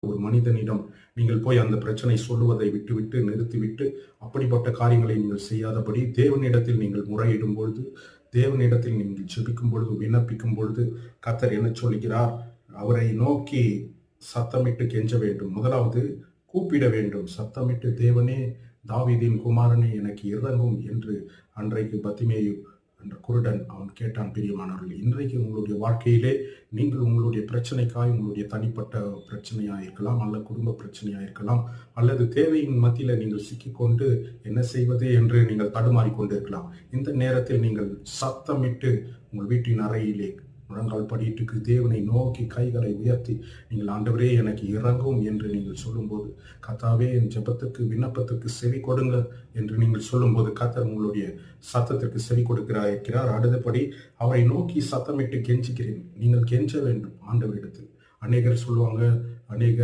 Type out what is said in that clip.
ஒரு மனிதனிடம் நீங்கள் போய் அந்த பிரச்சனை சொல்லுவதை விட்டுவிட்டு நிறுத்திவிட்டு அப்படிப்பட்ட காரியங்களை நீங்கள் செய்யாதபடி தேவனிடத்தில் நீங்கள் முறையிடும் பொழுது, தேவனிடத்தில் நீங்கள் ஜெபிக்கும் பொழுது, விண்ணப்பிக்கும் பொழுது கர்த்தர் என்ன சொல்கிறார்? அவரை நோக்கி சத்தமிட்டு கெஞ்ச வேண்டும். முதலாவது கூப்பிட வேண்டும். சத்தமிட்டு, தேவனே, தாவீதின் குமாரனே, எனக்கு இரங்கும் என்று அன்றைக்கு பத்திமேயு என்ற குருடன் அவன் கேட்டான். பிரியமானவர்களே, இன்றைக்கு உங்களுடைய வாழ்க்கையிலே நீங்கள் உங்களுடைய பிரச்சனைக்காய், உங்களுடைய தனிப்பட்ட பிரச்சனையாக இருக்கலாம், அல்லது குடும்ப பிரச்சனையாக இருக்கலாம், அல்லது தேவையின் மத்தியில் நீங்கள் சிக்கிக்கொண்டு என்ன செய்வது என்று நீங்கள் தடுமாறிக் கொண்டு இருக்கலாம். இந்த நேரத்தில் நீங்கள் சத்தமிட்டு உங்கள் வீட்டின் அறையிலே முழங்கால் படியிட்டுக்கு தேவனை நோக்கி கைகளை உயர்த்தி நீங்கள், ஆண்டவரே எனக்கு இரங்கும் என்று நீங்கள் சொல்லும்போது, கர்த்தாவே என் ஜெபத்திற்கு விண்ணப்பத்திற்கு செவி கொடுங்க என்று நீங்கள் சொல்லும்போது கர்த்தர் உங்களுடைய சத்தத்திற்கு செவி கொடுக்கிறார். அடுத்தபடி அவரை நோக்கி சத்தமிட்டு கெஞ்சுகிறேன். நீங்கள் கெஞ்ச வேண்டும் ஆண்டவரிடத்தில். அநேகர் சொல்லுவாங்க, அநேக